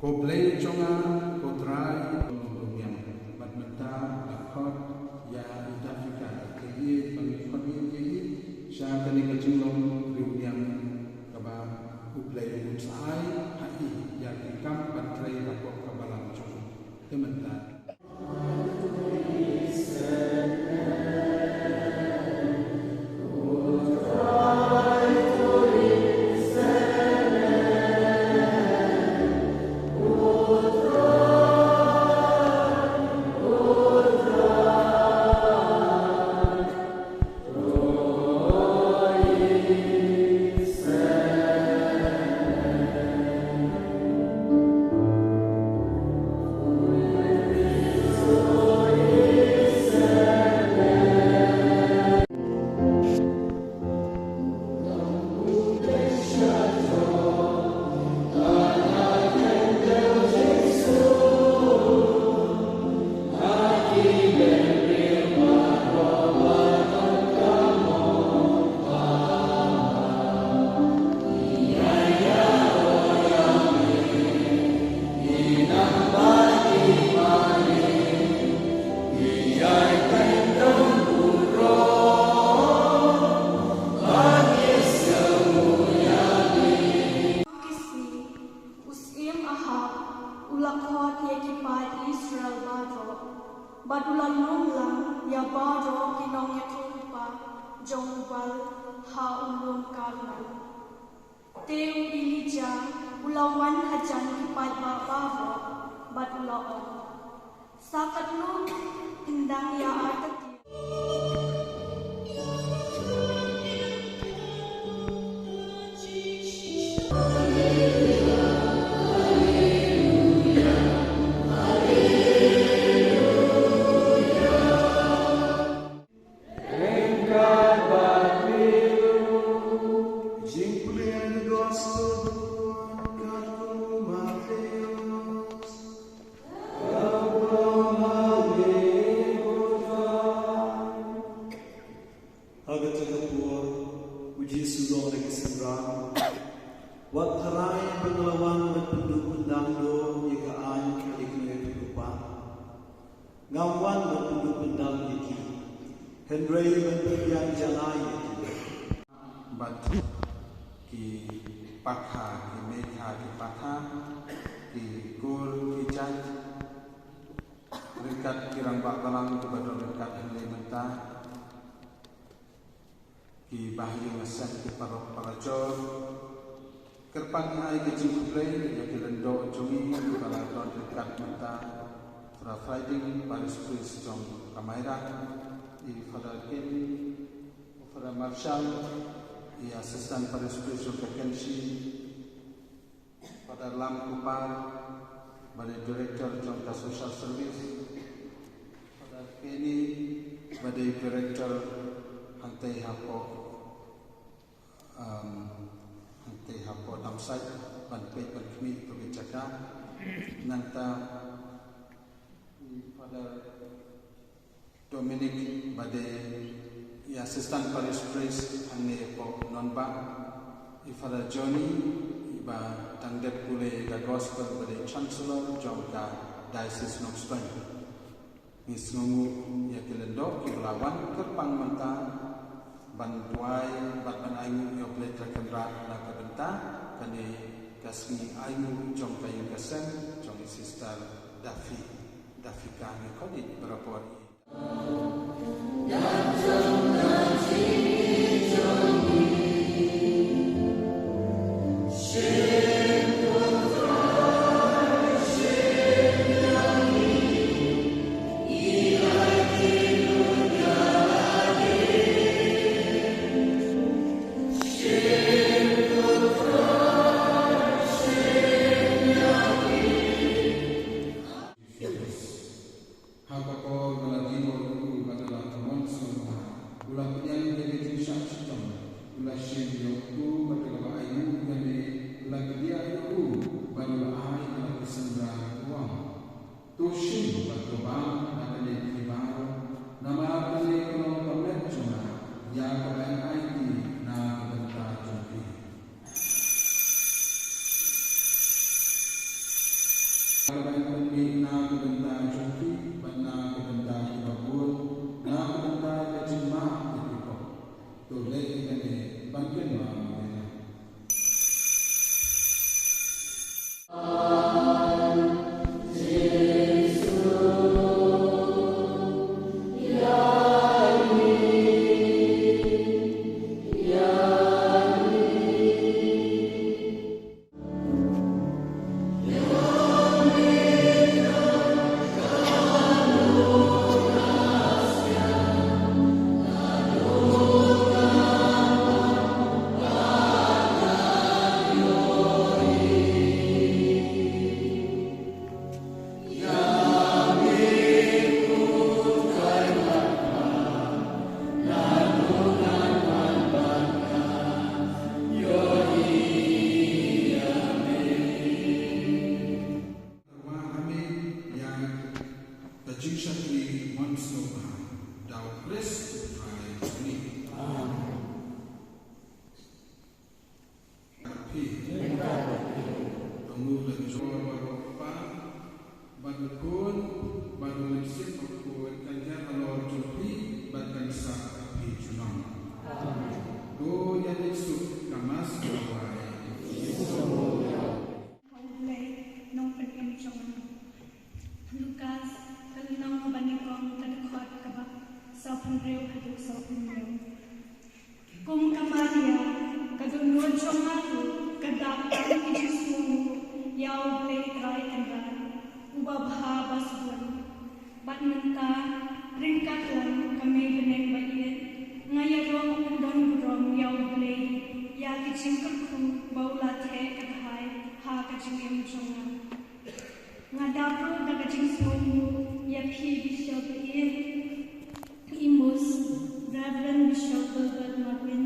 Koblei conga kotrai yang badmenta akot ya idafika kiri pengikut kiri syakani kecilong riunyang kaba koblei unsai hai ya ikam patrai bakok kabalang cong tementan. Badulan lumlang ya bado kinong ya tumpa jongbal ha ulun karnan. Teu ilija ulawan hajan kipat babo badulaon. Sakat lu indang ya artati. Wat harai pengelawang berpenduk pendang do jika an ikhlas lupa. Ngawan berpenduk pendang iki. Henry berpergian jalan iki. Batu ki pakha ki mekha ki pakha ki kul ki jaj rekat kirang bakalang kepada rekat henry menta ki bahaya ngesan ki para jor kerpan ai ke jingkulai ya kelendo jongi kala don dekat mata fra fighting paris police jong kamera di fadal kini fra marshal i assistant paris police jong vacancy pada lam kupar pada director jong ka social service pada kini pada director hantai hapo hantai hapo damsai banpai berkemi kebijakan nanta pada Dominic pada assistant parish priest hanne po nonba ifada Johnny iba tangdet kule ga gospel pada chancellor jongka diocese Knoxton ngisngu ya kelendo kiblawan kerpang menta bantuai batman ayu yo play terkenra na kabenta kani kasmi ayu jong kayu kasen jong sister Dafika ni kodi berapor Kabayan pembi na kebenta jumpi, bana kebenta kibabun, na kebenta kecima kipiko. Toleh kene bangkin ma. Jishakli Mansnoba, thou blessed thy me. Pemula joy baropa, badukun, barulisip pekun, kanjar alor jupi, badkan sa api junang. Do yadisuk kamas kawai. Lukas, nang kabanikong kadakot kabak sa panrew haduk sa panrew. Kung kamaria, kadunod sa mato, kadakang ijisumu, yaw play try kandan, ubabha basbun. Bat menta, ringkatlan kami beneng bayin, ngayarong undon burong yaw play, ya kicing kerku, baulat he kadhai, ha kacing emchonga. Ngadapro da kacing sumu, ya P. Bishop Ian Imus, Reverend Bishop Gilbert Martin